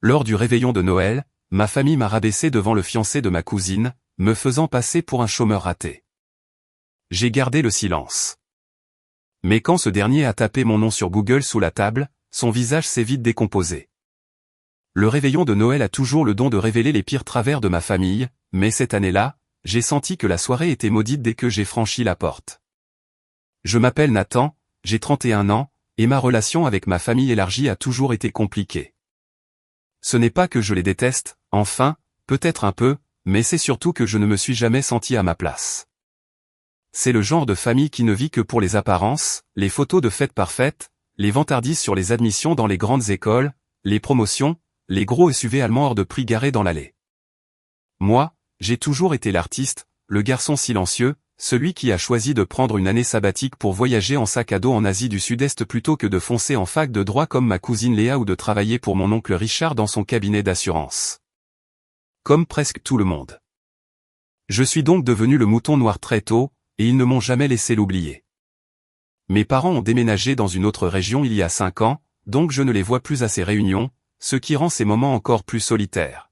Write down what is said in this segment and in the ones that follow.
Lors du réveillon de Noël, ma famille m'a rabaissé devant le fiancé de ma cousine, me faisant passer pour un chômeur raté. J'ai gardé le silence. Mais quand ce dernier a tapé mon nom sur Google sous la table, son visage s'est vite décomposé. Le réveillon de Noël a toujours le don de révéler les pires travers de ma famille, mais cette année-là, j'ai senti que la soirée était maudite dès que j'ai franchi la porte. Je m'appelle Nathan, j'ai 31 ans, et ma relation avec ma famille élargie a toujours été compliquée. Ce n'est pas que je les déteste, enfin, peut-être un peu, mais c'est surtout que je ne me suis jamais senti à ma place. C'est le genre de famille qui ne vit que pour les apparences, les photos de fêtes parfaites, les vantardises sur les admissions dans les grandes écoles, les promotions, les gros SUV allemands hors de prix garés dans l'allée. Moi, j'ai toujours été l'artiste, le garçon silencieux, celui qui a choisi de prendre une année sabbatique pour voyager en sac à dos en Asie du Sud-Est plutôt que de foncer en fac de droit comme ma cousine Léa ou de travailler pour mon oncle Richard dans son cabinet d'assurance. Comme presque tout le monde. Je suis donc devenu le mouton noir très tôt, et ils ne m'ont jamais laissé l'oublier. Mes parents ont déménagé dans une autre région il y a 5 ans, donc je ne les vois plus à ces réunions, ce qui rend ces moments encore plus solitaires.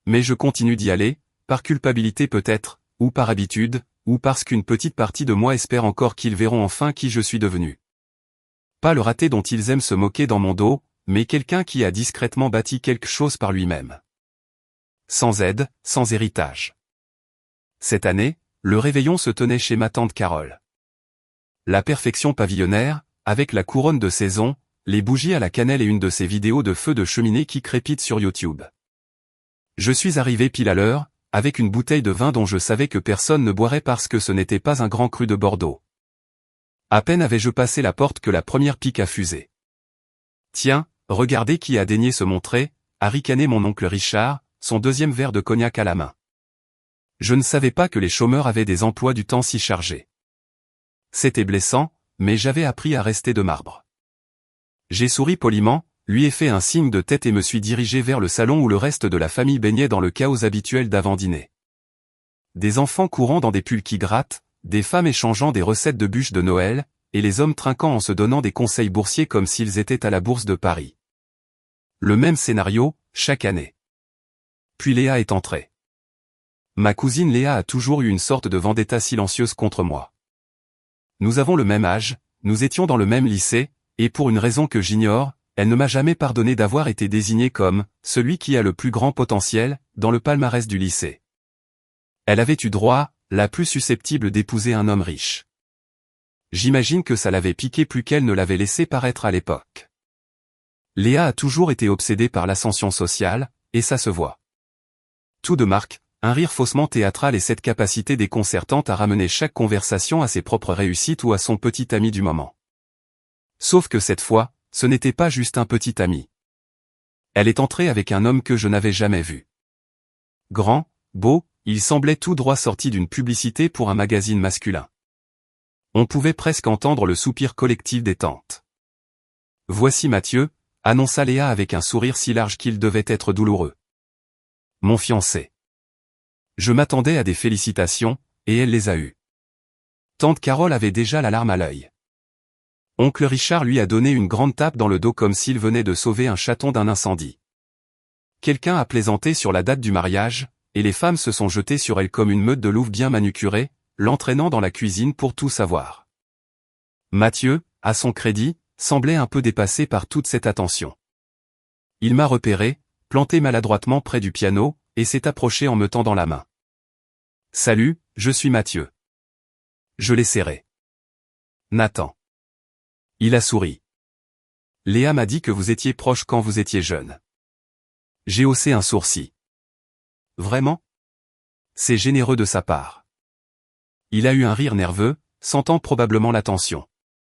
Mais je continue d'y aller, par culpabilité peut-être, ou par habitude, ou parce qu'une petite partie de moi espère encore qu'ils verront enfin qui je suis devenu. Pas le raté dont ils aiment se moquer dans mon dos, mais quelqu'un qui a discrètement bâti quelque chose par lui-même. Sans aide, sans héritage. Cette année, le réveillon se tenait chez ma tante Carole. La perfection pavillonnaire, avec la couronne de saison, les bougies à la cannelle et une de ces vidéos de feu de cheminée qui crépitent sur YouTube. Je suis arrivé pile à l'heure, avec une bouteille de vin dont je savais que personne ne boirait parce que ce n'était pas un grand cru de Bordeaux. À peine avais-je passé la porte que la première pique a fusé. Tiens, regardez qui a daigné se montrer, a ricané mon oncle Richard, son deuxième verre de cognac à la main. Je ne savais pas que les chômeurs avaient des emplois du temps si chargés. C'était blessant, mais j'avais appris à rester de marbre. J'ai souri poliment, lui ai fait un signe de tête et me suis dirigé vers le salon où le reste de la famille baignait dans le chaos habituel d'avant-dîner. Des enfants courant dans des pulls qui grattent, des femmes échangeant des recettes de bûches de Noël, et les hommes trinquant en se donnant des conseils boursiers comme s'ils étaient à la Bourse de Paris. Le même scénario, chaque année. Puis Léa est entrée. Ma cousine Léa a toujours eu une sorte de vendetta silencieuse contre moi. Nous avons le même âge, nous étions dans le même lycée, et pour une raison que j'ignore, elle ne m'a jamais pardonné d'avoir été désignée comme « celui qui a le plus grand potentiel » dans le palmarès du lycée. Elle avait eu droit, la plus susceptible d'épouser un homme riche. J'imagine que ça l'avait piqué plus qu'elle ne l'avait laissé paraître à l'époque. Léa a toujours été obsédée par l'ascension sociale, et ça se voit. Tout de marque, un rire faussement théâtral et cette capacité déconcertante à ramener chaque conversation à ses propres réussites ou à son petit ami du moment. Sauf que cette fois, ce n'était pas juste un petit ami. Elle est entrée avec un homme que je n'avais jamais vu. Grand, beau, il semblait tout droit sorti d'une publicité pour un magazine masculin. On pouvait presque entendre le soupir collectif des tantes. « Voici Mathieu », annonça Léa avec un sourire si large qu'il devait être douloureux. Mon fiancé. Je m'attendais à des félicitations, et elle les a eues. Tante Carole avait déjà la larme à l'œil. Oncle Richard lui a donné une grande tape dans le dos comme s'il venait de sauver un chaton d'un incendie. Quelqu'un a plaisanté sur la date du mariage, et les femmes se sont jetées sur elle comme une meute de louves bien manucurées, l'entraînant dans la cuisine pour tout savoir. Mathieu, à son crédit, semblait un peu dépassé par toute cette attention. Il m'a repéré, planté maladroitement près du piano, et s'est approché en me tendant la main. « Salut, je suis Mathieu. » Je l'ai serré. « Nathan. » Il a souri. « Léa m'a dit que vous étiez proche quand vous étiez jeune. » J'ai haussé un sourcil. « Vraiment ? C'est généreux de sa part. » Il a eu un rire nerveux, sentant probablement la tension.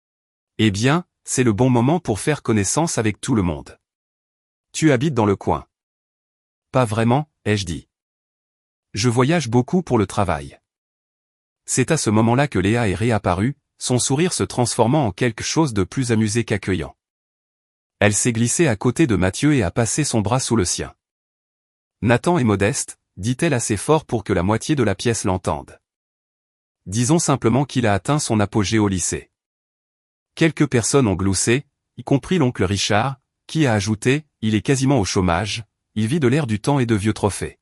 « Eh bien, c'est le bon moment pour faire connaissance avec tout le monde. Tu habites dans le coin. » Pas vraiment, ai-je dit. Je voyage beaucoup pour le travail. C'est à ce moment-là que Léa est réapparue, son sourire se transformant en quelque chose de plus amusé qu'accueillant. Elle s'est glissée à côté de Mathieu et a passé son bras sous le sien. Nathan est modeste, dit-elle assez fort pour que la moitié de la pièce l'entende. Disons simplement qu'il a atteint son apogée au lycée. Quelques personnes ont gloussé, y compris l'oncle Richard, qui a ajouté, il est quasiment au chômage, il vit de l'air du temps et de vieux trophées.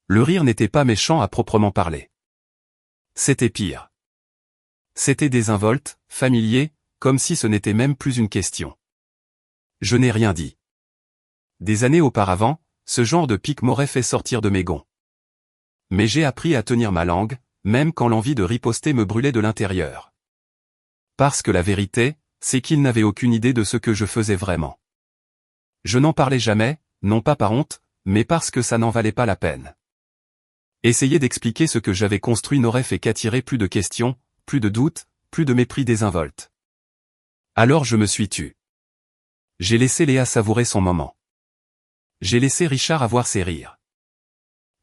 Le rire n'était pas méchant à proprement parler. C'était pire. C'était désinvolte, familier, comme si ce n'était même plus une question. Je n'ai rien dit. Des années auparavant, ce genre de pique m'aurait fait sortir de mes gonds. Mais j'ai appris à tenir ma langue, même quand l'envie de riposter me brûlait de l'intérieur. Parce que la vérité, c'est qu'il n'avait aucune idée de ce que je faisais vraiment. Je n'en parlais jamais, non pas par honte, mais parce que ça n'en valait pas la peine. Essayer d'expliquer ce que j'avais construit n'aurait fait qu'attirer plus de questions, plus de doutes, plus de mépris désinvolte. Alors je me suis tu. J'ai laissé Léa savourer son moment. J'ai laissé Richard avoir ses rires.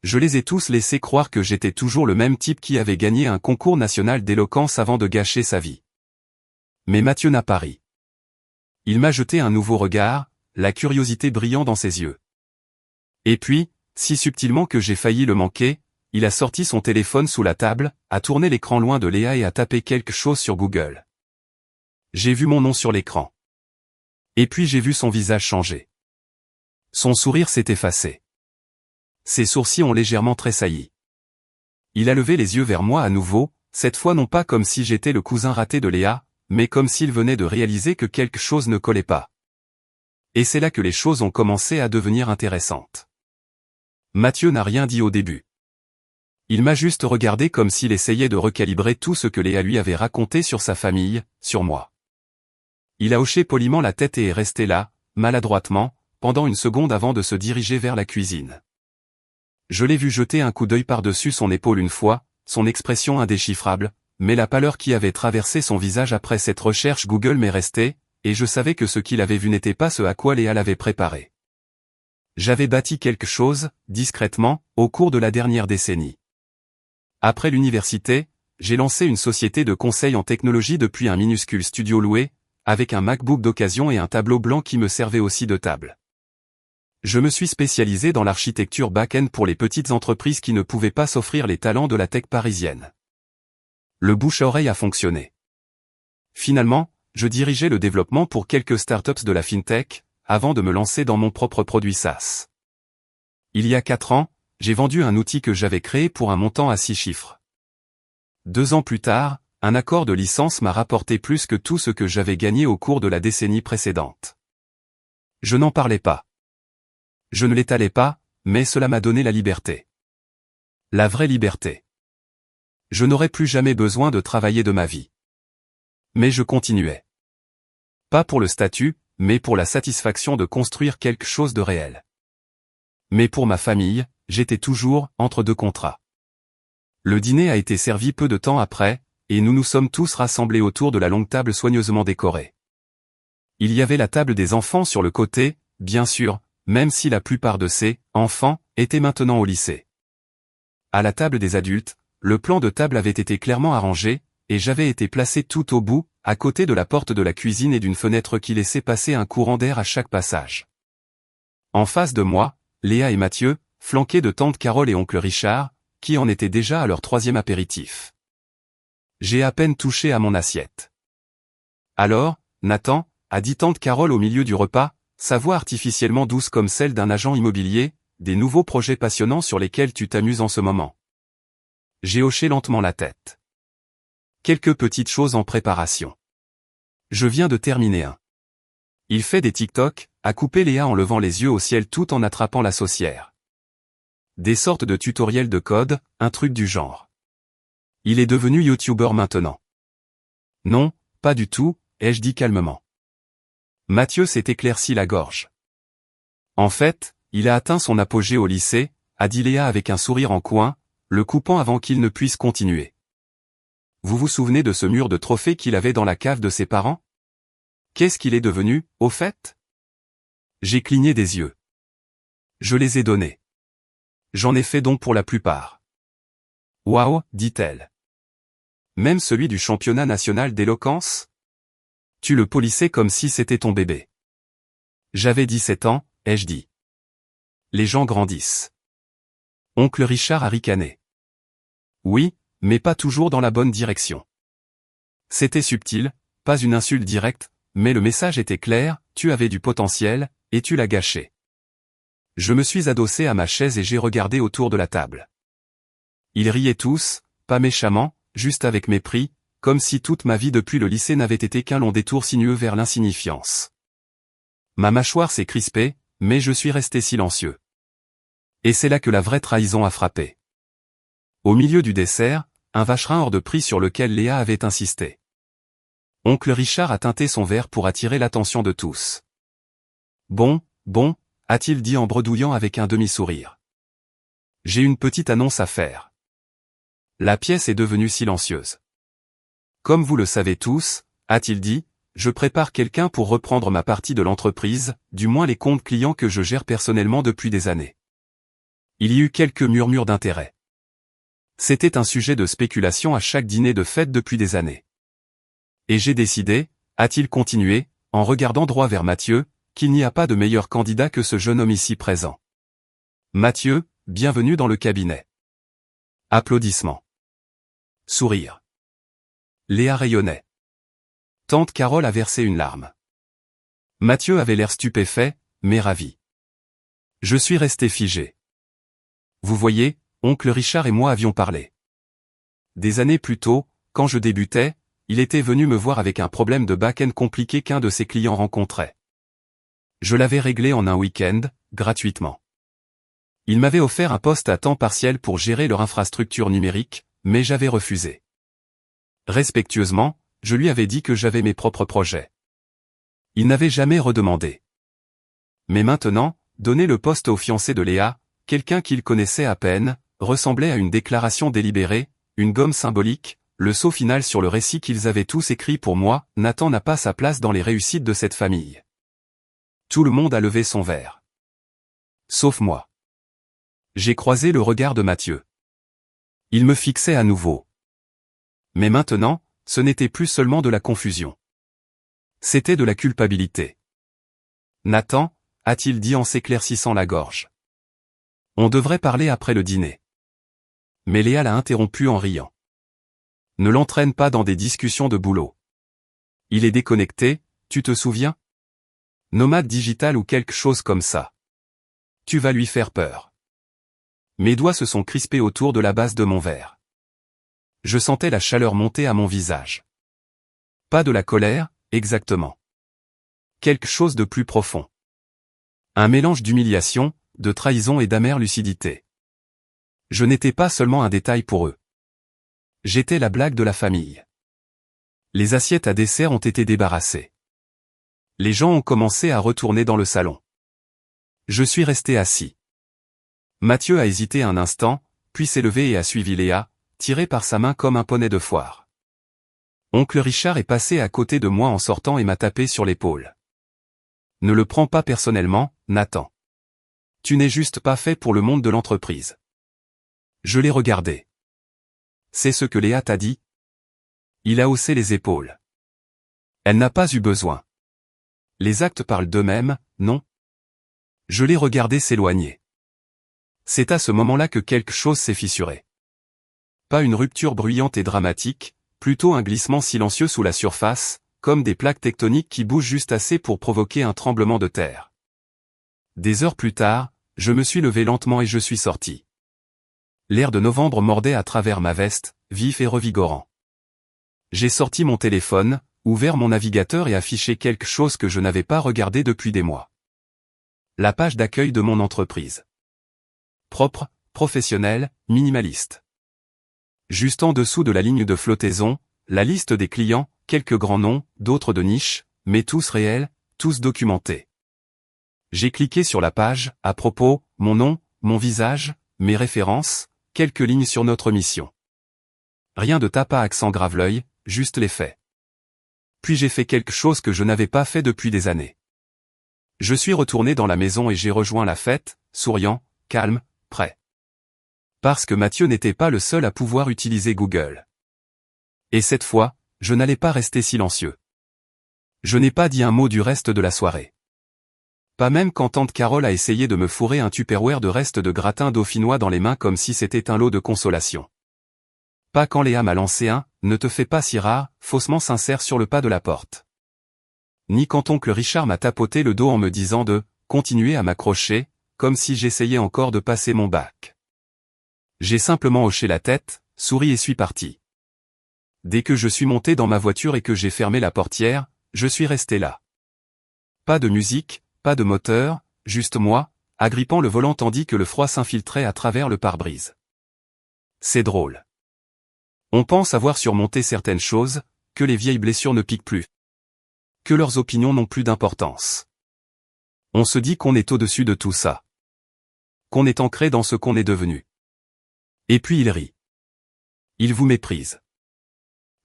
Je les ai tous laissés croire que j'étais toujours le même type qui avait gagné un concours national d'éloquence avant de gâcher sa vie. Mais Mathieu n'a pas ri. Il m'a jeté un nouveau regard, la curiosité brillant dans ses yeux. Et puis, si subtilement que j'ai failli le manquer, il a sorti son téléphone sous la table, a tourné l'écran loin de Léa et a tapé quelque chose sur Google. J'ai vu mon nom sur l'écran. Et puis j'ai vu son visage changer. Son sourire s'est effacé. Ses sourcils ont légèrement tressailli. Il a levé les yeux vers moi à nouveau, cette fois non pas comme si j'étais le cousin raté de Léa, mais comme s'il venait de réaliser que quelque chose ne collait pas. Et c'est là que les choses ont commencé à devenir intéressantes. Mathieu n'a rien dit au début. Il m'a juste regardé comme s'il essayait de recalibrer tout ce que Léa lui avait raconté sur sa famille, sur moi. Il a hoché poliment la tête et est resté là, maladroitement, pendant une seconde avant de se diriger vers la cuisine. Je l'ai vu jeter un coup d'œil par-dessus son épaule une fois, son expression indéchiffrable, mais la pâleur qui avait traversé son visage après cette recherche Google m'est restée, et je savais que ce qu'il avait vu n'était pas ce à quoi Léa l'avait préparé. J'avais bâti quelque chose, discrètement, au cours de la dernière décennie. Après l'université, j'ai lancé une société de conseil en technologie depuis un minuscule studio loué, avec un MacBook d'occasion et un tableau blanc qui me servait aussi de table. Je me suis spécialisé dans l'architecture back-end pour les petites entreprises qui ne pouvaient pas s'offrir les talents de la tech parisienne. Le bouche-à-oreille a fonctionné. Finalement, je dirigeais le développement pour quelques startups de la fintech, avant de me lancer dans mon propre produit SaaS. Il y a 4 ans, j'ai vendu un outil que j'avais créé pour un montant à 6 chiffres. 2 ans plus tard, un accord de licence m'a rapporté plus que tout ce que j'avais gagné au cours de la décennie précédente. Je n'en parlais pas. Je ne l'étalais pas, mais cela m'a donné la liberté. La vraie liberté. Je n'aurais plus jamais besoin de travailler de ma vie. Mais je continuais. Pas pour le statut, mais pour la satisfaction de construire quelque chose de réel. Mais pour ma famille, j'étais toujours entre 2 contrats. Le dîner a été servi peu de temps après, et nous nous sommes tous rassemblés autour de la longue table soigneusement décorée. Il y avait la table des enfants sur le côté, bien sûr, même si la plupart de ces enfants étaient maintenant au lycée. À la table des adultes, le plan de table avait été clairement arrangé, et j'avais été placé tout au bout, à côté de la porte de la cuisine et d'une fenêtre qui laissait passer un courant d'air à chaque passage. En face de moi, Léa et Mathieu, flanqués de tante Carole et oncle Richard, qui en étaient déjà à leur 3e apéritif. J'ai à peine touché à mon assiette. Alors, Nathan, a dit tante Carole au milieu du repas, sa voix artificiellement douce comme celle d'un agent immobilier, des nouveaux projets passionnants sur lesquels tu t'amuses en ce moment. J'ai hoché lentement la tête. Quelques petites choses en préparation. Je viens de terminer un. Il fait des TikTok, a coupé Léa en levant les yeux au ciel tout en attrapant la saucière. Des sortes de tutoriels de code, un truc du genre. Il est devenu youtubeur maintenant. Non, pas du tout, ai-je dit calmement. Mathieu s'est éclairci la gorge. En fait, il a atteint son apogée au lycée, a dit Léa avec un sourire en coin, le coupant avant qu'il ne puisse continuer. Vous vous souvenez de ce mur de trophées qu'il avait dans la cave de ses parents? Qu'est-ce qu'il est devenu, au fait? J'ai cligné des yeux. Je les ai donnés. J'en ai fait don pour la plupart. Waouh, dit-elle. Même celui du championnat national d'éloquence? Tu le polissais comme si c'était ton bébé. J'avais 17 ans, ai-je dit. Les gens grandissent. Oncle Richard a ricané. Oui, mais pas toujours dans la bonne direction. C'était subtil, pas une insulte directe, mais le message était clair, tu avais du potentiel, et tu l'as gâché. Je me suis adossé à ma chaise et j'ai regardé autour de la table. Ils riaient tous, pas méchamment, juste avec mépris, comme si toute ma vie depuis le lycée n'avait été qu'un long détour sinueux vers l'insignifiance. Ma mâchoire s'est crispée, mais je suis resté silencieux. Et c'est là que la vraie trahison a frappé. Au milieu du dessert, un vacherin hors de prix sur lequel Léa avait insisté. Oncle Richard a teinté son verre pour attirer l'attention de tous. Bon, a-t-il dit en bredouillant avec un demi-sourire. J'ai une petite annonce à faire. La pièce est devenue silencieuse. Comme vous le savez tous, a-t-il dit, je prépare quelqu'un pour reprendre ma partie de l'entreprise, du moins les comptes clients que je gère personnellement depuis des années. Il y eut quelques murmures d'intérêt. C'était un sujet de spéculation à chaque dîner de fête depuis des années. Et j'ai décidé, a-t-il continué, en regardant droit vers Mathieu, qu'il n'y a pas de meilleur candidat que ce jeune homme ici présent. Mathieu, bienvenue dans le cabinet. Applaudissements. Sourire. Léa rayonnait. Tante Carole a versé une larme. Mathieu avait l'air stupéfait, mais ravi. Je suis resté figé. Vous voyez, oncle Richard et moi avions parlé. Des années plus tôt, quand je débutais, il était venu me voir avec un problème de back-end compliqué qu'un de ses clients rencontrait. Je l'avais réglé en un week-end, gratuitement. Il m'avait offert un poste à temps partiel pour gérer leur infrastructure numérique, mais j'avais refusé. Respectueusement, je lui avais dit que j'avais mes propres projets. Il n'avait jamais redemandé. Mais maintenant, donner le poste au fiancé de Léa, quelqu'un qu'il connaissait à peine, ressemblait à une déclaration délibérée, une gomme symbolique, le saut final sur le récit qu'ils avaient tous écrit pour moi. Nathan n'a pas sa place dans les réussites de cette famille. Tout le monde a levé son verre. Sauf moi. J'ai croisé le regard de Mathieu. Il me fixait à nouveau. Mais maintenant, ce n'était plus seulement de la confusion. C'était de la culpabilité. Nathan, a-t-il dit en s'éclaircissant la gorge. On devrait parler après le dîner. Mais Léa l'a interrompu en riant. Ne l'entraîne pas dans des discussions de boulot. Il est déconnecté, tu te souviens? Nomade digital ou quelque chose comme ça. Tu vas lui faire peur. Mes doigts se sont crispés autour de la base de mon verre. Je sentais la chaleur monter à mon visage. Pas de la colère, exactement. Quelque chose de plus profond. Un mélange d'humiliation, de trahison et d'amère lucidité. Je n'étais pas seulement un détail pour eux. J'étais la blague de la famille. Les assiettes à dessert ont été débarrassées. Les gens ont commencé à retourner dans le salon. Je suis resté assis. Mathieu a hésité un instant, puis s'est levé et a suivi Léa, tiré par sa main comme un poney de foire. Oncle Richard est passé à côté de moi en sortant et m'a tapé sur l'épaule. Ne le prends pas personnellement, Nathan. Tu n'es juste pas fait pour le monde de l'entreprise. Je l'ai regardé. C'est ce que Léa t'a dit? Il a haussé les épaules. Elle n'a pas eu besoin. Les actes parlent d'eux-mêmes, non? Je l'ai regardé s'éloigner. C'est à ce moment-là que quelque chose s'est fissuré. Pas une rupture bruyante et dramatique, plutôt un glissement silencieux sous la surface, comme des plaques tectoniques qui bougent juste assez pour provoquer un tremblement de terre. Des heures plus tard, je me suis levé lentement et je suis sorti. L'air de novembre mordait à travers ma veste, vif et revigorant. J'ai sorti mon téléphone, ouvert mon navigateur et affiché quelque chose que je n'avais pas regardé depuis des mois. La page d'accueil de mon entreprise. Propre, professionnel, minimaliste. Juste en dessous de la ligne de flottaison, la liste des clients, quelques grands noms, d'autres de niche, mais tous réels, tous documentés. J'ai cliqué sur la page, à propos, mon nom, mon visage, mes références, quelques lignes sur notre mission. Rien de tape à accent grave-l'œil, juste les faits. Puis j'ai fait quelque chose que je n'avais pas fait depuis des années. Je suis retourné dans la maison et j'ai rejoint la fête, souriant, calme, prêt. Parce que Mathieu n'était pas le seul à pouvoir utiliser Google. Et cette fois, je n'allais pas rester silencieux. Je n'ai pas dit un mot du reste de la soirée. Pas même quand tante Carole a essayé de me fourrer un tupperware de restes de gratin dauphinois dans les mains comme si c'était un lot de consolation. Pas quand Léa m'a lancé un « ne te fais pas si rare », faussement sincère sur le pas de la porte. ni quand oncle Richard m'a tapoté le dos en me disant de continuer à m'accrocher, comme si j'essayais encore de passer mon bac. J'ai simplement hoché la tête, souri et suis parti. Dès que je suis monté dans ma voiture et que j'ai fermé la portière, je suis resté là. Pas de musique, pas de moteur, juste moi, agrippant le volant tandis que le froid s'infiltrait à travers le pare-brise. C'est drôle. On pense avoir surmonté certaines choses, que les vieilles blessures ne piquent plus. Que leurs opinions n'ont plus d'importance. On se dit qu'on est au-dessus de tout ça. Qu'on est ancré dans ce qu'on est devenu. Et puis il rit. Il vous méprise.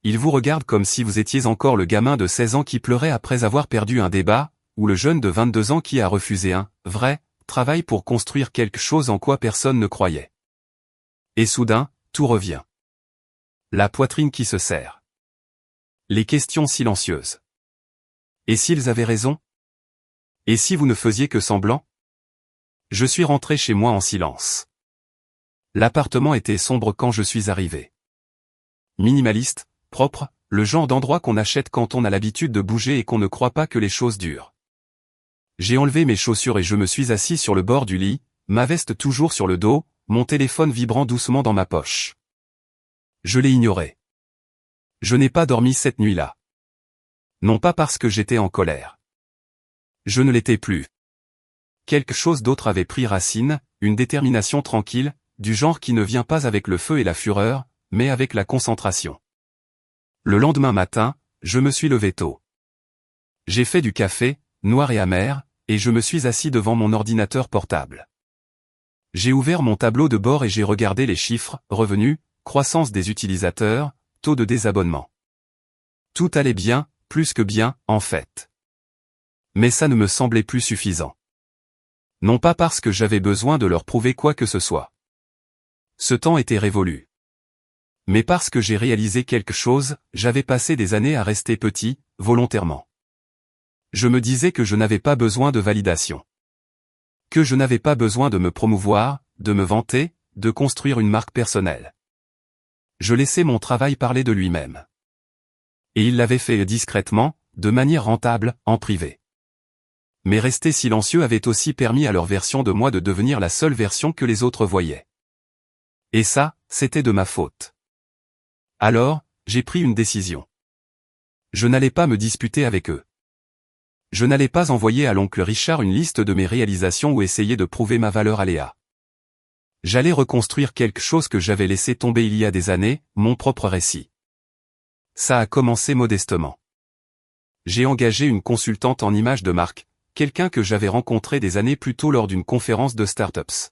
Il vous regarde comme si vous étiez encore le gamin de 16 ans qui pleurait après avoir perdu un débat, ou le jeune de 22 ans qui a refusé un vrai travail pour construire quelque chose en quoi personne ne croyait. Et soudain, tout revient. La poitrine qui se serre. Les questions silencieuses. Et s'ils avaient raison? Et si vous ne faisiez que semblant? Je suis rentré chez moi en silence. L'appartement était sombre quand je suis arrivé. Minimaliste, propre, le genre d'endroit qu'on achète quand on a l'habitude de bouger et qu'on ne croit pas que les choses durent. J'ai enlevé mes chaussures et je me suis assis sur le bord du lit, ma veste toujours sur le dos, mon téléphone vibrant doucement dans ma poche. Je l'ai ignoré. Je n'ai pas dormi cette nuit-là. Non pas parce que j'étais en colère. Je ne l'étais plus. Quelque chose d'autre avait pris racine, une détermination tranquille, du genre qui ne vient pas avec le feu et la fureur, mais avec la concentration. Le lendemain matin, je me suis levé tôt. J'ai fait du café, noir et amer, et je me suis assis devant mon ordinateur portable. J'ai ouvert mon tableau de bord et j'ai regardé les chiffres, revenus, croissance des utilisateurs, taux de désabonnement. Tout allait bien, plus que bien, en fait. Mais ça ne me semblait plus suffisant. Non pas parce que j'avais besoin de leur prouver quoi que ce soit. Ce temps était révolu. Mais parce que j'ai réalisé quelque chose, j'avais passé des années à rester petit, volontairement. Je me disais que je n'avais pas besoin de validation. Que je n'avais pas besoin de me promouvoir, de me vanter, de construire une marque personnelle. Je laissais mon travail parler de lui-même. Et il l'avait fait discrètement, de manière rentable, en privé. Mais rester silencieux avait aussi permis à leur version de moi de devenir la seule version que les autres voyaient. Et ça, c'était de ma faute. Alors, j'ai pris une décision. Je n'allais pas me disputer avec eux. Je n'allais pas envoyer à l'oncle Richard une liste de mes réalisations ou essayer de prouver ma valeur à Léa. J'allais reconstruire quelque chose que j'avais laissé tomber il y a des années, mon propre récit. Ça a commencé modestement. J'ai engagé une consultante en images de marque, quelqu'un que j'avais rencontré des années plus tôt lors d'une conférence de startups.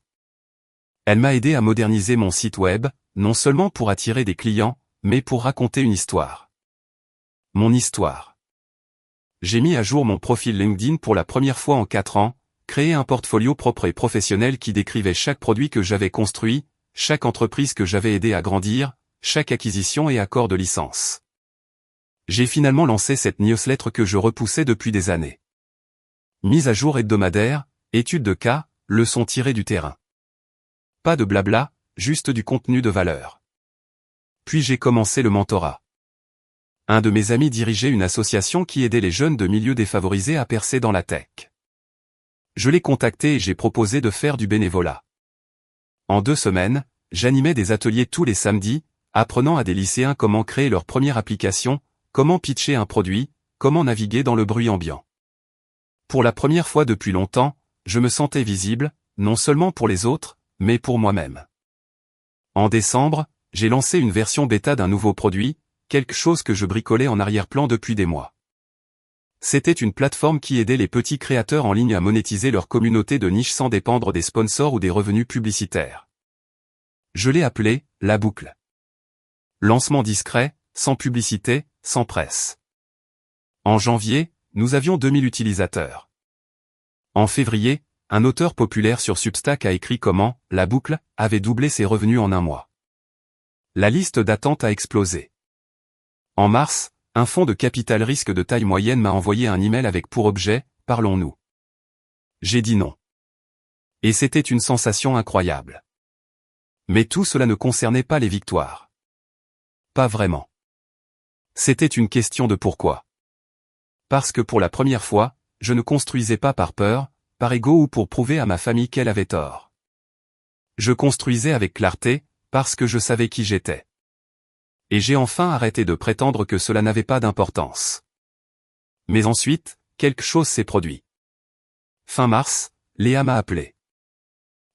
Elle m'a aidé à moderniser mon site web, non seulement pour attirer des clients, mais pour raconter une histoire. Mon histoire. J'ai mis à jour mon profil LinkedIn pour la première fois en 4 ans, créé un portfolio propre et professionnel qui décrivait chaque produit que j'avais construit, chaque entreprise que j'avais aidé à grandir, chaque acquisition et accord de licence. J'ai finalement lancé cette newsletter que je repoussais depuis des années. Mise à jour hebdomadaire, études de cas, leçons tirées du terrain. Pas de blabla, juste du contenu de valeur. Puis j'ai commencé le mentorat. Un de mes amis dirigeait une association qui aidait les jeunes de milieux défavorisés à percer dans la tech. Je l'ai contacté et j'ai proposé de faire du bénévolat. En 2 semaines, j'animais des ateliers tous les samedis, apprenant à des lycéens comment créer leur première application, comment pitcher un produit, comment naviguer dans le bruit ambiant. Pour la première fois depuis longtemps, je me sentais visible, non seulement pour les autres, mais pour moi-même. En décembre, j'ai lancé une version bêta d'un nouveau produit, quelque chose que je bricolais en arrière-plan depuis des mois. C'était une plateforme qui aidait les petits créateurs en ligne à monétiser leur communauté de niche sans dépendre des sponsors ou des revenus publicitaires. Je l'ai appelé « La Boucle ». Lancement discret, sans publicité, sans presse. En janvier, nous avions 2000 utilisateurs. En février, un auteur populaire sur Substack a écrit comment « La Boucle » avait doublé ses revenus en un mois. La liste d'attente a explosé. En mars, un fonds de capital risque de taille moyenne m'a envoyé un email avec pour objet « Parlons-nous ». J'ai dit non. Et c'était une sensation incroyable. Mais tout cela ne concernait pas les victoires. Pas vraiment. C'était une question de pourquoi. Parce que pour la première fois, je ne construisais pas par peur, par ego ou pour prouver à ma famille qu'elle avait tort. Je construisais avec clarté, parce que je savais qui j'étais. Et j'ai enfin arrêté de prétendre que cela n'avait pas d'importance. Mais ensuite, quelque chose s'est produit. Fin mars, Léa m'a appelé.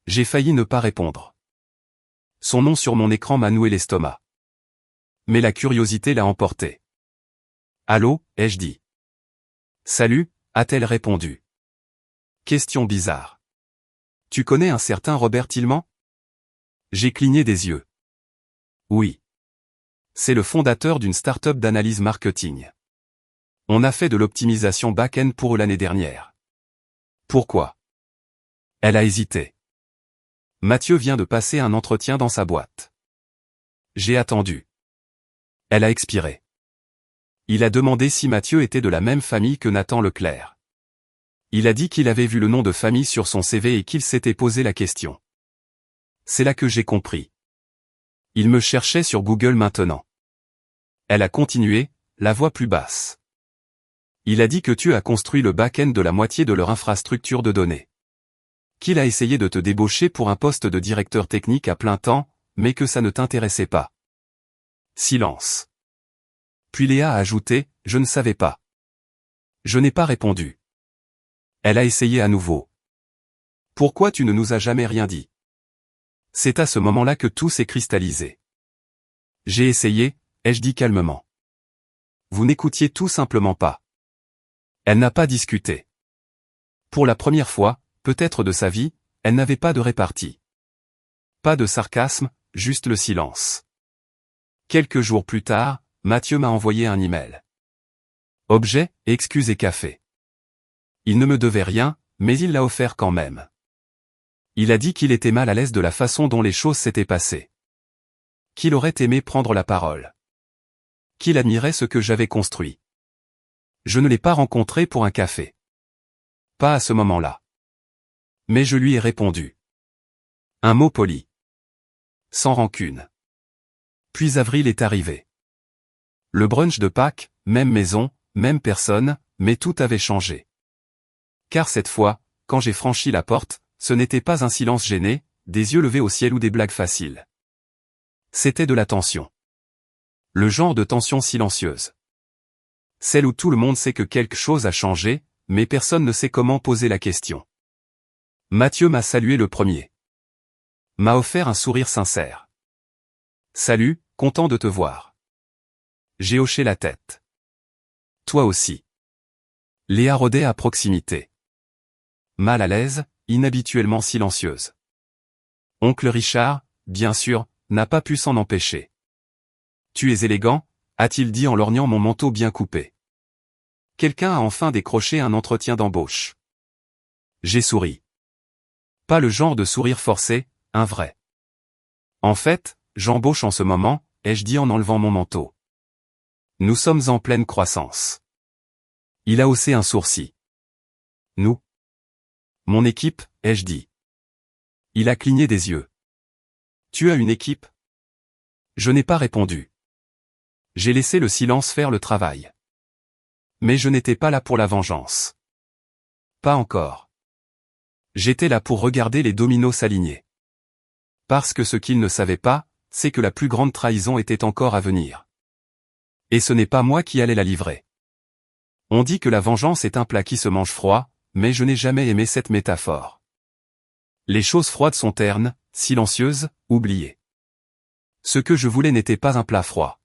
J'ai failli ne pas répondre. Son nom sur mon écran m'a noué l'estomac. Mais la curiosité l'a emporté. Allô, ai-je dit. Salut, a-t-elle répondu. Question bizarre. Tu connais un certain Robert Tillman? J'ai cligné des yeux. Oui. C'est le fondateur d'une start-up d'analyse marketing. On a fait de l'optimisation back-end pour eux l'année dernière. Pourquoi? Elle a hésité. Mathieu vient de passer un entretien dans sa boîte. J'ai attendu. Elle a expiré. Il a demandé si Mathieu était de la même famille que Nathan Leclerc. Il a dit qu'il avait vu le nom de famille sur son CV et qu'il s'était posé la question. C'est là que j'ai compris. Il me cherchait sur Google maintenant. Elle a continué, la voix plus basse. Il a dit que tu as construit le back-end de la moitié de leur infrastructure de données. Qu'il a essayé de te débaucher pour un poste de directeur technique à plein temps, mais que ça ne t'intéressait pas. Silence. Puis Léa a ajouté, je ne savais pas. Je n'ai pas répondu. Elle a essayé à nouveau. Pourquoi tu ne nous as jamais rien dit? C'est à ce moment-là que tout s'est cristallisé. J'ai essayé, ai-je dit calmement. Vous n'écoutiez tout simplement pas. Elle n'a pas discuté. Pour la première fois, peut-être de sa vie, elle n'avait pas de répartie. Pas de sarcasme, juste le silence. Quelques jours plus tard, Mathieu m'a envoyé un email. Objet, excuses et café. Il ne me devait rien, mais il l'a offert quand même. Il a dit qu'il était mal à l'aise de la façon dont les choses s'étaient passées. Qu'il aurait aimé prendre la parole. Qu'il admirait ce que j'avais construit. Je ne l'ai pas rencontré pour un café. Pas à ce moment-là. Mais je lui ai répondu. Un mot poli. Sans rancune. Puis avril est arrivé. Le brunch de Pâques, même maison, même personne, mais tout avait changé. Car cette fois, quand j'ai franchi la porte, ce n'était pas un silence gêné, des yeux levés au ciel ou des blagues faciles. C'était de la tension. Le genre de tension silencieuse. Celle où tout le monde sait que quelque chose a changé, mais personne ne sait comment poser la question. Mathieu m'a salué le premier. M'a offert un sourire sincère. Salut, content de te voir. J'ai hoché la tête. Toi aussi. Léa rôdait à proximité. Mal à l'aise, inhabituellement silencieuse. Oncle Richard, bien sûr, n'a pas pu s'en empêcher. Tu es élégant, a-t-il dit en lorgnant mon manteau bien coupé. Quelqu'un a enfin décroché un entretien d'embauche. J'ai souri. Pas le genre de sourire forcé, un vrai. En fait, j'embauche en ce moment, ai-je dit en enlevant mon manteau. Nous sommes en pleine croissance. Il a haussé un sourcil. Nous. Mon équipe, ai-je dit. Il a cligné des yeux. Tu as une équipe? Je n'ai pas répondu. J'ai laissé le silence faire le travail. Mais je n'étais pas là pour la vengeance. Pas encore. J'étais là pour regarder les dominos s'aligner. Parce que ce qu'il ne savait pas, c'est que la plus grande trahison était encore à venir. Et ce n'est pas moi qui allais la livrer. On dit que la vengeance est un plat qui se mange froid, mais je n'ai jamais aimé cette métaphore. Les choses froides sont ternes, silencieuses, oubliées. Ce que je voulais n'était pas un plat froid.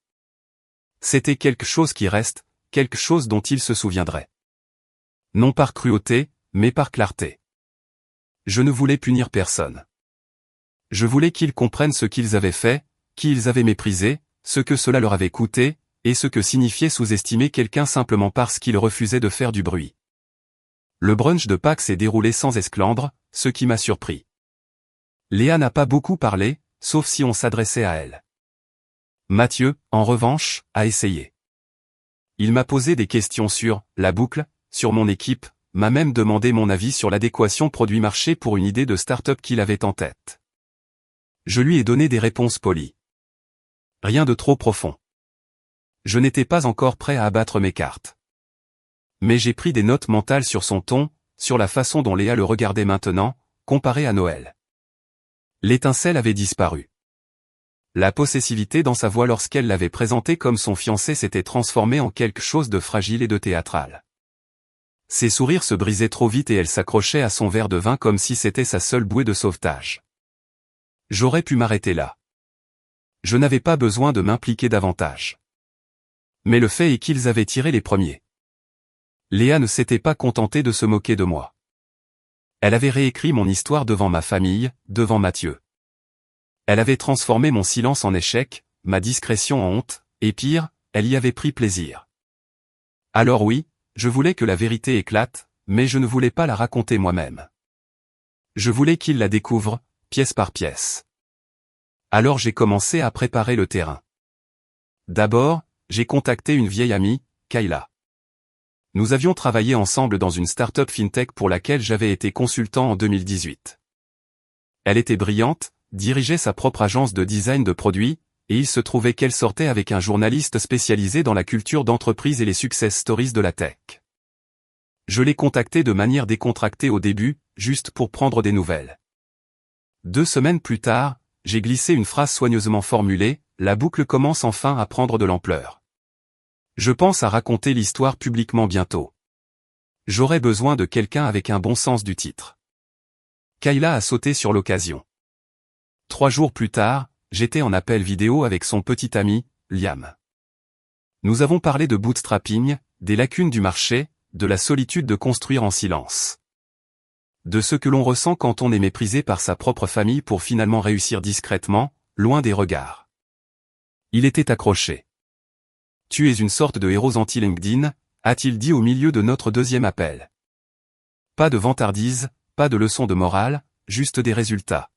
C'était quelque chose qui reste, quelque chose dont il se souviendrait. Non par cruauté, mais par clarté. Je ne voulais punir personne. Je voulais qu'ils comprennent ce qu'ils avaient fait, qui ils avaient méprisé, ce que cela leur avait coûté, et ce que signifiait sous-estimer quelqu'un simplement parce qu'il refusait de faire du bruit. Le brunch de Pâques s'est déroulé sans esclandre, ce qui m'a surpris. Léa n'a pas beaucoup parlé, sauf si on s'adressait à elle. Mathieu, en revanche, a essayé. Il m'a posé des questions sur la boucle, sur mon équipe, m'a même demandé mon avis sur l'adéquation produit-marché pour une idée de start-up qu'il avait en tête. Je lui ai donné des réponses polies. Rien de trop profond. Je n'étais pas encore prêt à abattre mes cartes. Mais j'ai pris des notes mentales sur son ton, sur la façon dont Léa le regardait maintenant, comparé à Noël. L'étincelle avait disparu. La possessivité dans sa voix lorsqu'elle l'avait présenté comme son fiancé s'était transformée en quelque chose de fragile et de théâtral. Ses sourires se brisaient trop vite et elle s'accrochait à son verre de vin comme si c'était sa seule bouée de sauvetage. J'aurais pu m'arrêter là. Je n'avais pas besoin de m'impliquer davantage. Mais le fait est qu'ils avaient tiré les premiers. Léa ne s'était pas contentée de se moquer de moi. Elle avait réécrit mon histoire devant ma famille, devant Mathieu. Elle avait transformé mon silence en échec, ma discrétion en honte, et pire, elle y avait pris plaisir. Alors oui, je voulais que la vérité éclate, mais je ne voulais pas la raconter moi-même. Je voulais qu'il la découvre, pièce par pièce. Alors j'ai commencé à préparer le terrain. D'abord, j'ai contacté une vieille amie, Kayla. Nous avions travaillé ensemble dans une start-up fintech pour laquelle j'avais été consultant en 2018. Elle était brillante, dirigeait sa propre agence de design de produits, et il se trouvait qu'elle sortait avec un journaliste spécialisé dans la culture d'entreprise et les success stories de la tech. Je l'ai contactée de manière décontractée au début, juste pour prendre des nouvelles. 2 semaines plus tard, j'ai glissé une phrase soigneusement formulée, la boucle commence enfin à prendre de l'ampleur. Je pense à raconter l'histoire publiquement bientôt. J'aurais besoin de quelqu'un avec un bon sens du titre. Kayla a sauté sur l'occasion. 3 jours plus tard, j'étais en appel vidéo avec son petit ami, Liam. Nous avons parlé de bootstrapping, des lacunes du marché, de la solitude de construire en silence. De ce que l'on ressent quand on est méprisé par sa propre famille pour finalement réussir discrètement, loin des regards. Il était accroché. « Tu es une sorte de héros anti-LinkedIn », a-t-il dit au milieu de notre deuxième appel. Pas de vantardise, pas de leçon de morale, juste des résultats.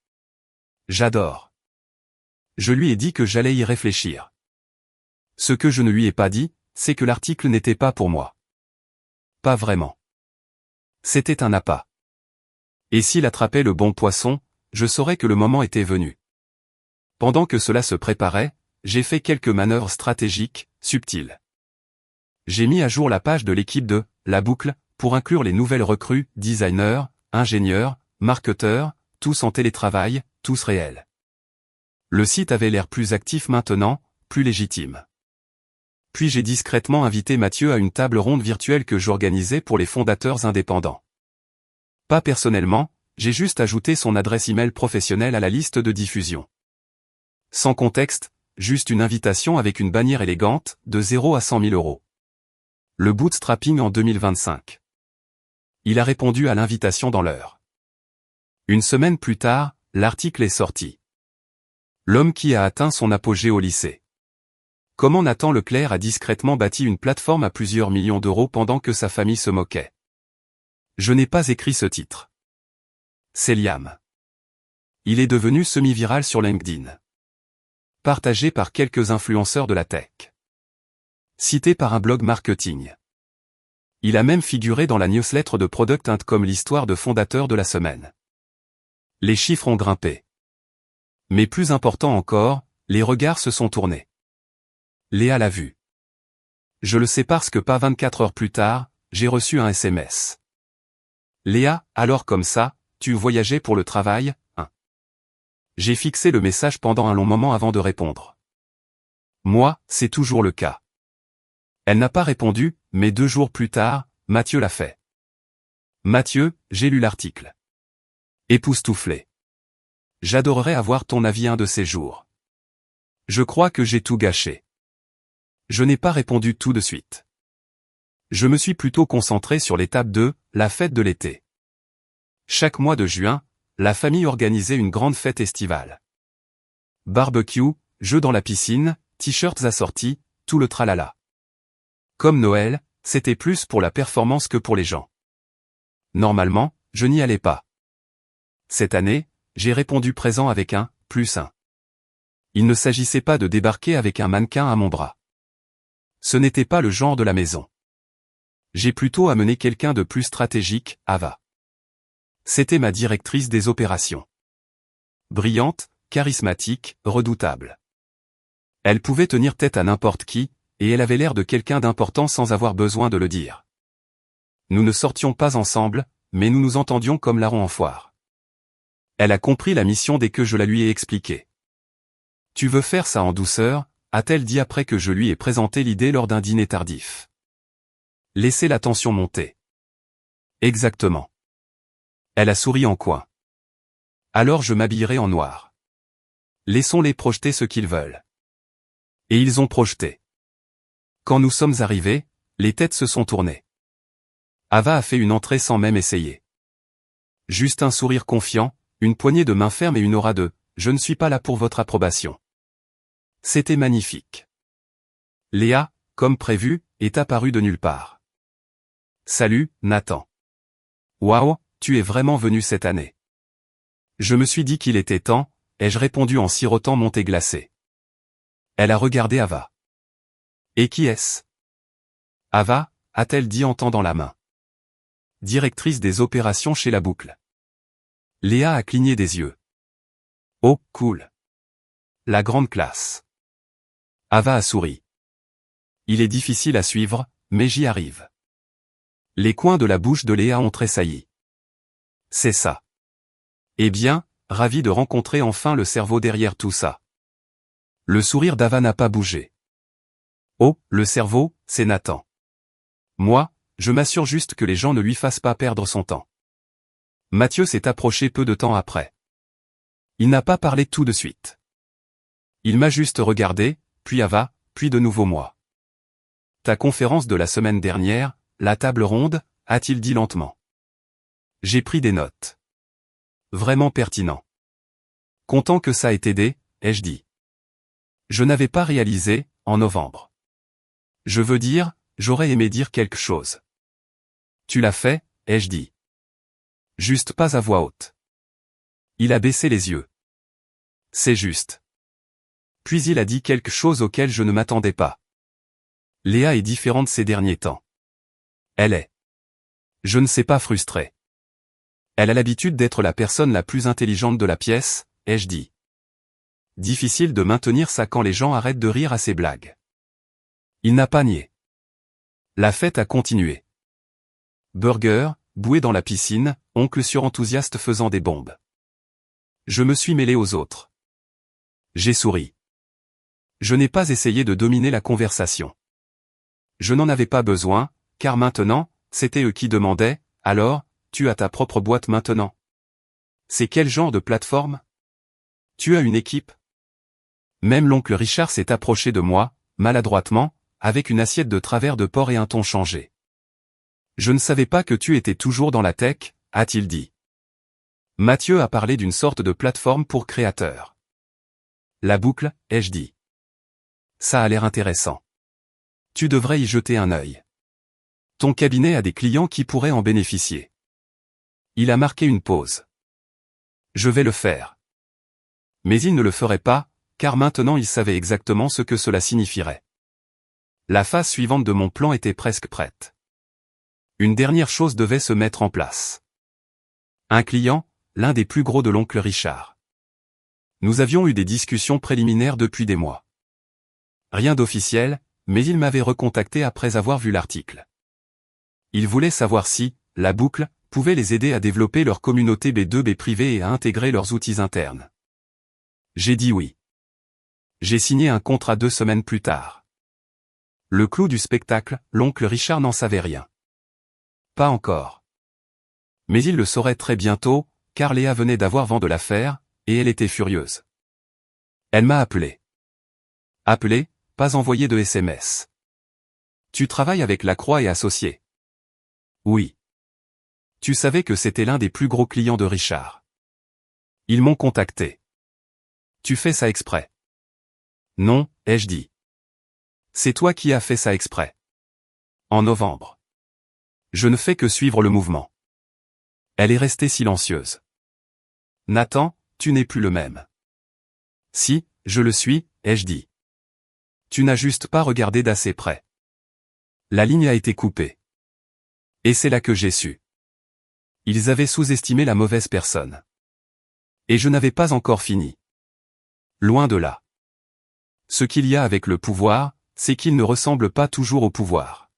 J'adore. Je lui ai dit que j'allais y réfléchir. Ce que je ne lui ai pas dit, c'est que l'article n'était pas pour moi. Pas vraiment. C'était un appât. Et s'il attrapait le bon poisson, je saurais que le moment était venu. Pendant que cela se préparait, j'ai fait quelques manœuvres stratégiques, subtiles. J'ai mis à jour la page de l'équipe de La Boucle, pour inclure les nouvelles recrues, designers, ingénieurs, marketeurs, tous en télétravail, tous réels. Le site avait l'air plus actif maintenant, plus légitime. Puis j'ai discrètement invité Mathieu à une table ronde virtuelle que j'organisais pour les fondateurs indépendants. Pas personnellement, j'ai juste ajouté son adresse email professionnelle à la liste de diffusion. Sans contexte, juste une invitation avec une bannière élégante, de 0 à 100 000 euros. Le bootstrapping en 2025. Il a répondu à l'invitation dans l'heure. Une semaine plus tard, l'article est sorti. L'homme qui a atteint son apogée au lycée. Comment Nathan Leclerc a discrètement bâti une plateforme à plusieurs millions d'euros pendant que sa famille se moquait. Je n'ai pas écrit ce titre. C'est Liam. Il est devenu semi-viral sur LinkedIn. Partagé par quelques influenceurs de la tech. Cité par un blog marketing. Il a même figuré dans la newsletter de Product Hunt comme l'histoire de fondateur de la semaine. Les chiffres ont grimpé. Mais plus important encore, les regards se sont tournés. Léa l'a vu. Je le sais parce que pas 24 heures plus tard, j'ai reçu un SMS. Léa, alors comme ça, tu voyageais pour le travail, hein? J'ai fixé le message pendant un long moment avant de répondre. Moi, c'est toujours le cas. Elle n'a pas répondu, mais 2 jours plus tard, Mathieu l'a fait. Mathieu, j'ai lu l'article. Époustouflé. J'adorerais avoir ton avis un de ces jours. Je crois que j'ai tout gâché. Je n'ai pas répondu tout de suite. Je me suis plutôt concentré sur l'étape 2, la fête de l'été. Chaque mois de juin, la famille organisait une grande fête estivale. Barbecue, jeux dans la piscine, t-shirts assortis, tout le tralala. Comme Noël, c'était plus pour la performance que pour les gens. Normalement, je n'y allais pas. Cette année, j'ai répondu présent avec un « +1 ». Il ne s'agissait pas de débarquer avec un mannequin à mon bras. Ce n'était pas le genre de la maison. J'ai plutôt amené quelqu'un de plus stratégique, Ava. C'était ma directrice des opérations. Brillante, charismatique, redoutable. Elle pouvait tenir tête à n'importe qui, et elle avait l'air de quelqu'un d'important sans avoir besoin de le dire. Nous ne sortions pas ensemble, mais nous nous entendions comme larrons en foire. Elle a compris la mission dès que je la lui ai expliquée. Tu veux faire ça en douceur, a-t-elle dit après que je lui ai présenté l'idée lors d'un dîner tardif. Laissez la tension monter. Exactement. Elle a souri en coin. Alors je m'habillerai en noir. Laissons-les projeter ce qu'ils veulent. Et ils ont projeté. Quand nous sommes arrivés, les têtes se sont tournées. Ava a fait une entrée sans même essayer. Juste un sourire confiant, une poignée de main ferme et une aura de « Je ne suis pas là pour votre approbation ». C'était magnifique. Léa, comme prévu, est apparue de nulle part. Salut, Nathan. Waouh, tu es vraiment venu cette année. Je me suis dit qu'il était temps, ai-je répondu en sirotant mon thé glacé. Elle a regardé Ava. Et qui est-ce? Ava, a-t-elle dit en tendant la main. Directrice des opérations chez La Boucle. Léa a cligné des yeux. Oh, cool. La grande classe. Ava a souri. Il est difficile à suivre, mais j'y arrive. Les coins de la bouche de Léa ont tressailli. C'est ça. Eh bien, ravi de rencontrer enfin le cerveau derrière tout ça. Le sourire d'Ava n'a pas bougé. Oh, le cerveau, c'est Nathan. Moi, je m'assure juste que les gens ne lui fassent pas perdre son temps. Mathieu s'est approché peu de temps après. Il n'a pas parlé tout de suite. Il m'a juste regardé, puis Ava, puis de nouveau moi. Ta conférence de la semaine dernière, la table ronde, a-t-il dit lentement. J'ai pris des notes. Vraiment pertinent. Content que ça ait aidé, ai-je dit. Je n'avais pas réalisé, en novembre. Je veux dire, j'aurais aimé dire quelque chose. Tu l'as fait, ai-je dit. Juste pas à voix haute. Il a baissé les yeux. C'est juste. Puis il a dit quelque chose auquel je ne m'attendais pas. Léa est différente ces derniers temps. Elle est. Je ne sais pas frustrée. Elle a l'habitude d'être la personne la plus intelligente de la pièce, ai-je dit. Difficile de maintenir ça quand les gens arrêtent de rire à ses blagues. Il n'a pas nié. La fête a continué. Burger, boué dans la piscine, oncle surenthousiaste faisant des bombes. Je me suis mêlé aux autres. J'ai souri. Je n'ai pas essayé de dominer la conversation. Je n'en avais pas besoin, car maintenant, c'était eux qui demandaient, alors, tu as ta propre boîte maintenant. C'est quel genre de plateforme? Tu as une équipe? Même l'oncle Richard s'est approché de moi, maladroitement, avec une assiette de travers de porc et un ton changé. Je ne savais pas que tu étais toujours dans la tech, a-t-il dit. Mathieu a parlé d'une sorte de plateforme pour créateurs. La Boucle, ai-je dit. Ça a l'air intéressant. Tu devrais y jeter un œil. Ton cabinet a des clients qui pourraient en bénéficier. Il a marqué une pause. Je vais le faire. Mais il ne le ferait pas, car maintenant il savait exactement ce que cela signifierait. La phase suivante de mon plan était presque prête. Une dernière chose devait se mettre en place. Un client, l'un des plus gros de l'oncle Richard. Nous avions eu des discussions préliminaires depuis des mois. Rien d'officiel, mais il m'avait recontacté après avoir vu l'article. Il voulait savoir si, La Boucle, pouvait les aider à développer leur communauté B2B privée et à intégrer leurs outils internes. J'ai dit oui. J'ai signé un contrat 2 semaines plus tard. Le clou du spectacle, l'oncle Richard n'en savait rien. Pas encore. Mais il le saurait très bientôt, car Léa venait d'avoir vent de l'affaire, et elle était furieuse. Elle m'a appelé. Appelé, pas envoyé de SMS. Tu travailles avec Lacroix et Associés? Oui. Tu savais que c'était l'un des plus gros clients de Richard. Ils m'ont contacté. Tu fais ça exprès? Non, ai-je dit. C'est toi qui as fait ça exprès. En novembre. Je ne fais que suivre le mouvement. Elle est restée silencieuse. Nathan, tu n'es plus le même. Si, je le suis, ai-je dit. Tu n'as juste pas regardé d'assez près. La ligne a été coupée. Et c'est là que j'ai su. Ils avaient sous-estimé la mauvaise personne. Et je n'avais pas encore fini. Loin de là. Ce qu'il y a avec le pouvoir, c'est qu'il ne ressemble pas toujours au pouvoir.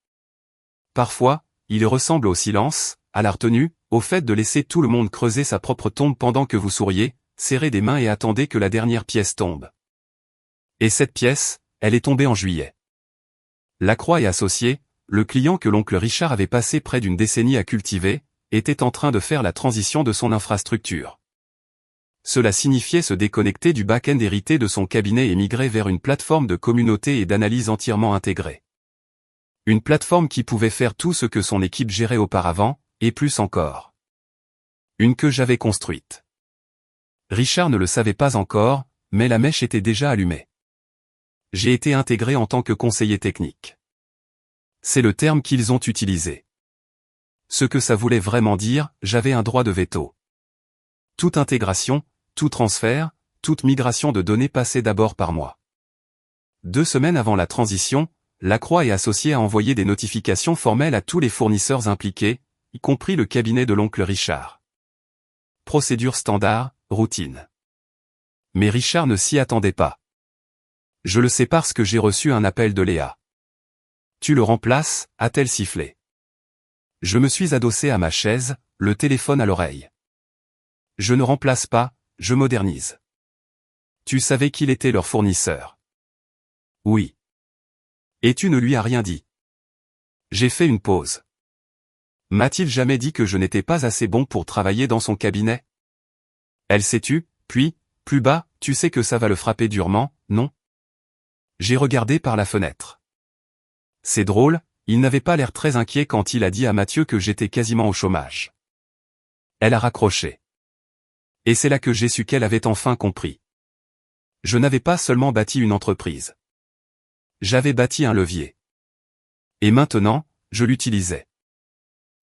Parfois, il ressemble au silence, à la retenue, au fait de laisser tout le monde creuser sa propre tombe pendant que vous souriez, serrez des mains et attendez que la dernière pièce tombe. Et cette pièce, elle est tombée en juillet. Lacroix et Associés, le client que l'oncle Richard avait passé près d'une décennie à cultiver, était en train de faire la transition de son infrastructure. Cela signifiait se déconnecter du back-end hérité de son cabinet et migrer vers une plateforme de communauté et d'analyse entièrement intégrée. Une plateforme qui pouvait faire tout ce que son équipe gérait auparavant, et plus encore. Une que j'avais construite. Richard ne le savait pas encore, mais la mèche était déjà allumée. J'ai été intégré en tant que conseiller technique. C'est le terme qu'ils ont utilisé. Ce que ça voulait vraiment dire, j'avais un droit de veto. Toute intégration, tout transfert, toute migration de données passait d'abord par moi. 2 semaines avant la transition, Lacroix et Associés a envoyé des notifications formelles à tous les fournisseurs impliqués, y compris le cabinet de l'oncle Richard. Procédure standard, routine. Mais Richard ne s'y attendait pas. Je le sais parce que j'ai reçu un appel de Léa. Tu le remplaces, a-t-elle sifflé. Je me suis adossé à ma chaise, le téléphone à l'oreille. Je ne remplace pas, je modernise. Tu savais qu'il était leur fournisseur. Oui. Et tu ne lui as rien dit. J'ai fait une pause. M'a-t-il jamais dit que je n'étais pas assez bon pour travailler dans son cabinet? Elle s'est tue, puis, plus bas, tu sais que ça va le frapper durement, non? J'ai regardé par la fenêtre. C'est drôle, il n'avait pas l'air très inquiet quand il a dit à Mathieu que j'étais quasiment au chômage. Elle a raccroché. Et c'est là que j'ai su qu'elle avait enfin compris. Je n'avais pas seulement bâti une entreprise. J'avais bâti un levier. Et maintenant, je l'utilisais.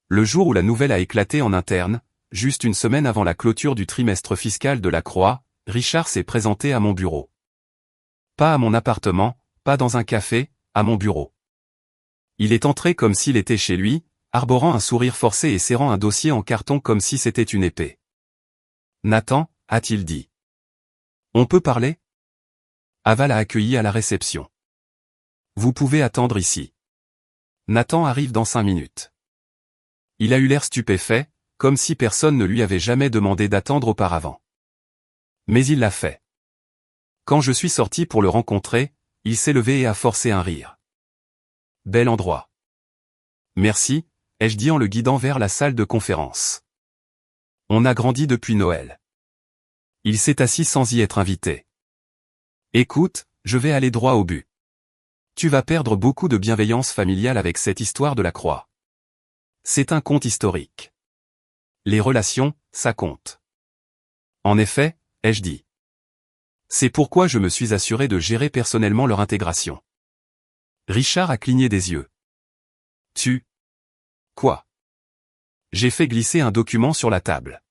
Le jour où la nouvelle a éclaté en interne, juste une semaine avant la clôture du trimestre fiscal de Lacroix, Richard s'est présenté à mon bureau. Pas à mon appartement, pas dans un café, à mon bureau. Il est entré comme s'il était chez lui, arborant un sourire forcé et serrant un dossier en carton comme si c'était une épée. Nathan, a-t-il dit. On peut parler? Aval a accueilli à la réception. Vous pouvez attendre ici. Nathan arrive dans 5 minutes. Il a eu l'air stupéfait, comme si personne ne lui avait jamais demandé d'attendre auparavant. Mais il l'a fait. Quand je suis sorti pour le rencontrer, il s'est levé et a forcé un rire. Bel endroit. Merci, ai-je dit en le guidant vers la salle de conférence. On a grandi depuis Noël. Il s'est assis sans y être invité. Écoute, je vais aller droit au but. Tu vas perdre beaucoup de bienveillance familiale avec cette histoire de Lacroix. C'est un conte historique. Les relations, ça compte. En effet, ai-je dit. C'est pourquoi je me suis assuré de gérer personnellement leur intégration. Richard a cligné des yeux. Tu? Quoi? J'ai fait glisser un document sur la table.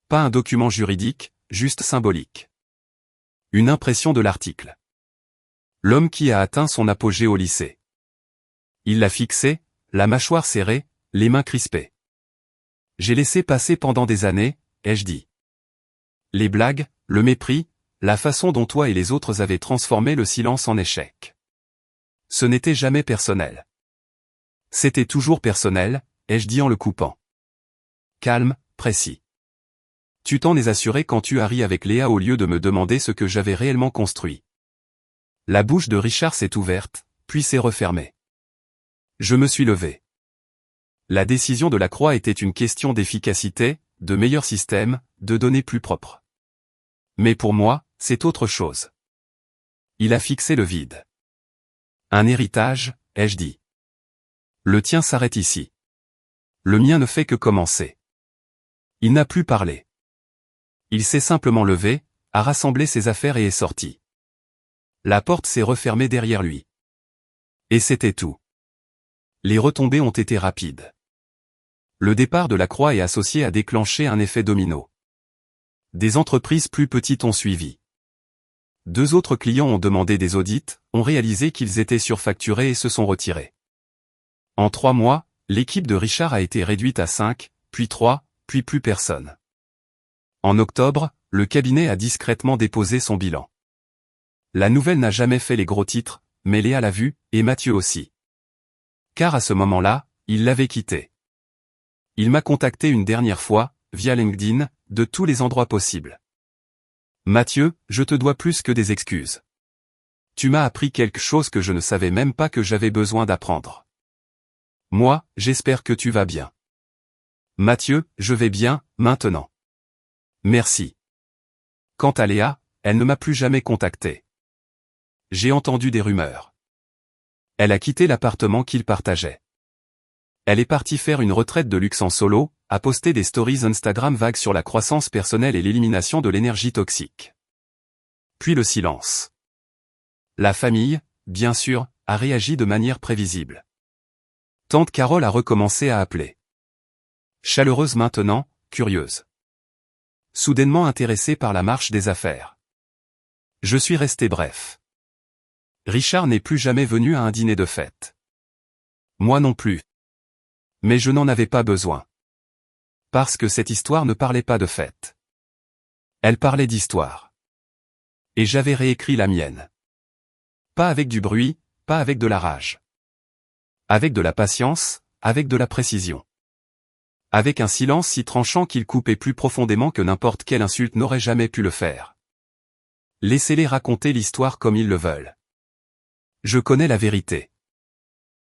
Pas un document juridique, juste symbolique. Une impression de l'article. L'homme qui a atteint son apogée au lycée. Il l'a fixé, la mâchoire serrée, les mains crispées. J'ai laissé passer pendant des années, ai-je dit. Les blagues, le mépris, la façon dont toi et les autres avez transformé le silence en échec. Ce n'était jamais personnel. C'était toujours personnel, ai-je dit en le coupant. Calme, précis. Tu t'en es assuré quand tu as ri avec Léa au lieu de me demander ce que j'avais réellement construit. La bouche de Richard s'est ouverte, puis s'est refermée. Je me suis levé. La décision de Lacroix était une question d'efficacité, de meilleur système, de données plus propres. Mais pour moi, c'est autre chose. Il a fixé le vide. Un héritage, ai-je dit. Le tien s'arrête ici. Le mien ne fait que commencer. Il n'a plus parlé. Il s'est simplement levé, a rassemblé ses affaires et est sorti. La porte s'est refermée derrière lui. Et c'était tout. Les retombées ont été rapides. Le départ de Lacroix et Associés a déclenché un effet domino. Des entreprises plus petites ont suivi. 2 autres clients ont demandé des audits, ont réalisé qu'ils étaient surfacturés et se sont retirés. En 3 mois, l'équipe de Richard a été réduite à 5, puis 3, puis plus personne. En octobre, le cabinet a discrètement déposé son bilan. La nouvelle n'a jamais fait les gros titres, mais Léa l'a vu, et Mathieu aussi. Car à ce moment-là, Il l'avait quitté. Il m'a contacté une dernière fois, via LinkedIn, de tous les endroits possibles. Mathieu, je te dois plus que des excuses. Tu m'as appris quelque chose que je ne savais même pas que j'avais besoin d'apprendre. Moi, j'espère que tu vas bien. Mathieu, je vais bien, maintenant. Merci. Quant à Léa, elle ne m'a plus jamais contacté. J'ai entendu des rumeurs. Elle a quitté l'appartement qu'il partageait. Elle est partie faire une retraite de luxe en solo, a posté des stories Instagram vagues sur la croissance personnelle et l'élimination de l'énergie toxique. Puis le silence. La famille, bien sûr, a réagi de manière prévisible. Tante Carole a recommencé à appeler. Chaleureuse maintenant, curieuse. Soudainement intéressée par la marche des affaires. Je suis resté bref. Richard n'est plus jamais venu à un dîner de fête. Moi non plus. Mais je n'en avais pas besoin. Parce que cette histoire ne parlait pas de fête. Elle parlait d'histoire. Et j'avais réécrit la mienne. Pas avec du bruit, pas avec de la rage. Avec de la patience, avec de la précision. Avec un silence si tranchant qu'il coupait plus profondément que n'importe quelle insulte n'aurait jamais pu le faire. Laissez-les raconter l'histoire comme ils le veulent. Je connais la vérité.